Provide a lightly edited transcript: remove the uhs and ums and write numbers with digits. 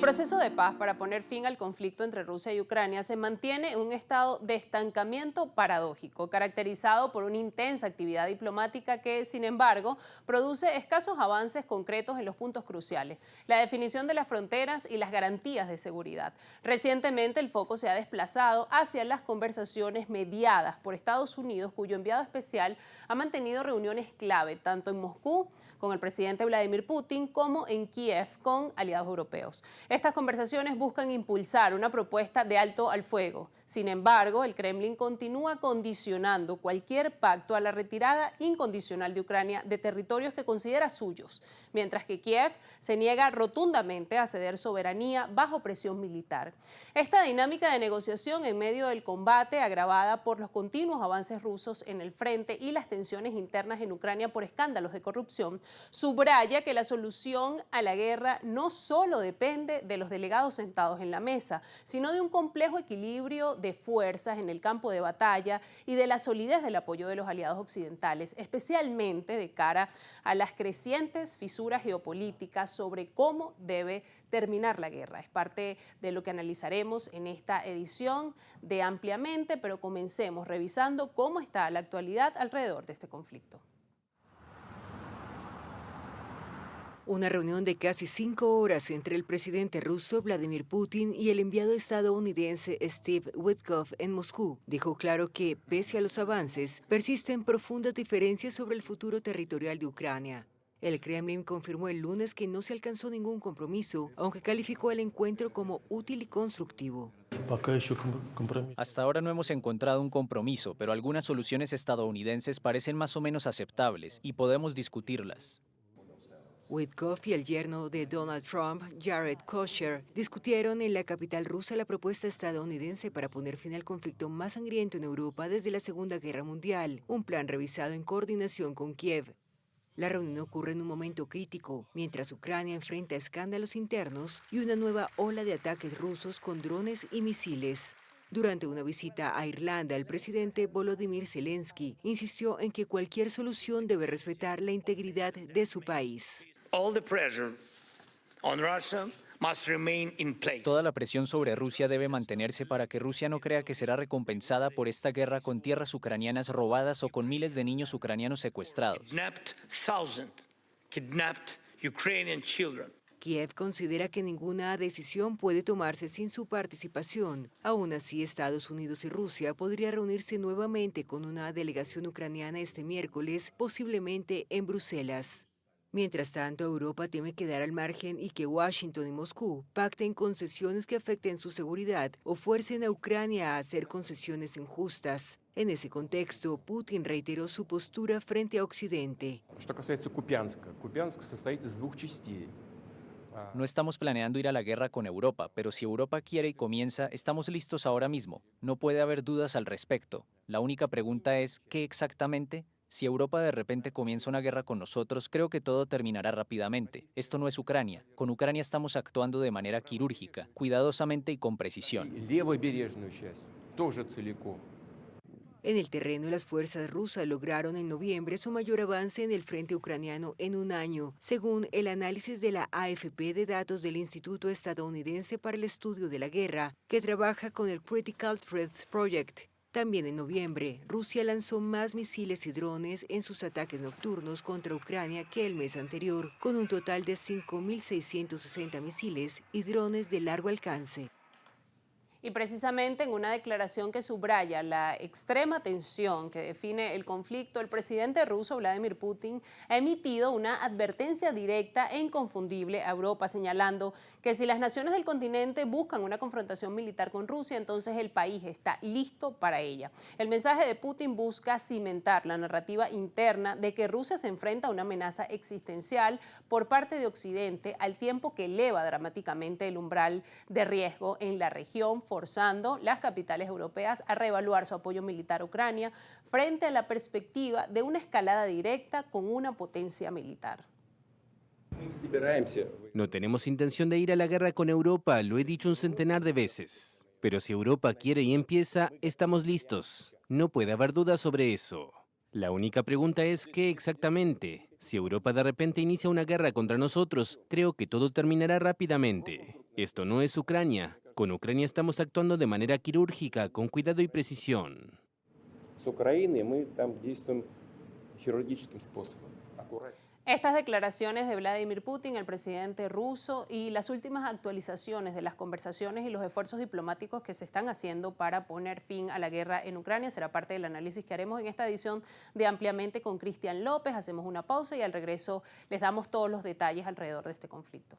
proceso de paz para poner fin al conflicto entre Rusia y Ucrania se mantiene en un estado de estancamiento paradójico, caracterizado por una intensa actividad diplomática que, sin embargo, produce escasos avances concretos en los puntos cruciales, la definición de las fronteras y las garantías de seguridad. Recientemente, el foco se ha desplazado hacia las conversaciones mediadas por Estados Unidos, cuyo enviado especial ha mantenido reuniones clave tanto en Moscú con el presidente Vladimir Putin como en Kiev con aliados europeos. Estas conversaciones buscan impulsar una propuesta de alto al fuego. Sin embargo, el Kremlin continúa condicionando cualquier pacto a la retirada incondicional de Ucrania de territorios que considera suyos, mientras que Kiev se niega rotundamente a ceder soberanía bajo presión militar. Esta dinámica de negociación en medio del combate, agravada por los continuos avances rusos en el frente y las tensiones internas en Ucrania por escándalos de corrupción, subraya que la solución a la guerra no solo depende de los delegados sentados en la mesa, sino de un complejo equilibrio de fuerzas en el campo de batalla y de la solidez del apoyo de los aliados occidentales, especialmente de cara a las crecientes fisuras geopolíticas sobre cómo debe terminar la guerra. Es parte de lo que analizaremos en esta edición de Ampliamente, pero comencemos revisando cómo está la actualidad alrededor de este conflicto. Una reunión de casi 5 horas entre el presidente ruso Vladimir Putin y el enviado estadounidense Steve Witkoff en Moscú dejó claro que, pese a los avances, persisten profundas diferencias sobre el futuro territorial de Ucrania. El Kremlin confirmó el lunes que no se alcanzó ningún compromiso, aunque calificó el encuentro como útil y constructivo. Hasta ahora no hemos encontrado un compromiso, pero algunas soluciones estadounidenses parecen más o menos aceptables y podemos discutirlas. Witkoff y el yerno de Donald Trump, Jared Kushner, discutieron en la capital rusa la propuesta estadounidense para poner fin al conflicto más sangriento en Europa desde la Segunda Guerra Mundial, un plan revisado en coordinación con Kiev. La reunión ocurre en un momento crítico, mientras Ucrania enfrenta escándalos internos y una nueva ola de ataques rusos con drones y misiles. Durante una visita a Irlanda, el presidente Volodymyr Zelensky insistió en que cualquier solución debe respetar la integridad de su país. Toda la presión sobre Rusia debe mantenerse para que Rusia no crea que será recompensada por esta guerra con tierras ucranianas robadas o con miles de niños ucranianos secuestrados. Kiev considera que ninguna decisión puede tomarse sin su participación. Aún así, Estados Unidos y Rusia podrían reunirse nuevamente con una delegación ucraniana este miércoles, posiblemente en Bruselas. Mientras tanto, Europa teme quedar al margen y que Washington y Moscú pacten concesiones que afecten su seguridad o fuercen a Ucrania a hacer concesiones injustas. En ese contexto, Putin reiteró su postura frente a Occidente. No estamos planeando ir a la guerra con Europa, pero si Europa quiere y comienza, estamos listos ahora mismo. No puede haber dudas al respecto. La única pregunta es, ¿qué exactamente? Si Europa de repente comienza una guerra con nosotros, creo que todo terminará rápidamente. Esto no es Ucrania. Con Ucrania estamos actuando de manera quirúrgica, cuidadosamente y con precisión. En el terreno, las fuerzas rusas lograron en noviembre su mayor avance en el frente ucraniano en un año, según el análisis de la AFP de datos del Instituto Estadounidense para el Estudio de la Guerra, que trabaja con el Critical Threats Project. También en noviembre, Rusia lanzó más misiles y drones en sus ataques nocturnos contra Ucrania que el mes anterior, con un total de 5.660 misiles y drones de largo alcance. Y precisamente en una declaración que subraya la extrema tensión que define el conflicto, el presidente ruso Vladimir Putin ha emitido una advertencia directa e inconfundible a Europa, señalando que si las naciones del continente buscan una confrontación militar con Rusia, entonces el país está listo para ella. El mensaje de Putin busca cimentar la narrativa interna de que Rusia se enfrenta a una amenaza existencial por parte de Occidente, al tiempo que eleva dramáticamente el umbral de riesgo en la región, forzando las capitales europeas a reevaluar su apoyo militar a Ucrania frente a la perspectiva de una escalada directa con una potencia militar. No tenemos intención de ir a la guerra con Europa, lo he dicho un centenar de veces. Pero si Europa quiere y empieza, estamos listos. No puede haber dudas sobre eso. La única pregunta es ¿qué exactamente? Si Europa de repente inicia una guerra contra nosotros, creo que todo terminará rápidamente. Esto no es Ucrania. Con Ucrania estamos actuando de manera quirúrgica, con cuidado y precisión. С Украиной мы там действуем хирургическим способом, аккуратно. Estas declaraciones de Vladimir Putin, el presidente ruso, y las últimas actualizaciones de las conversaciones y los esfuerzos diplomáticos que se están haciendo para poner fin a la guerra en Ucrania será parte del análisis que haremos en esta edición de Ampliamente con Cristian López. Hacemos una pausa y al regreso les damos todos los detalles alrededor de este conflicto.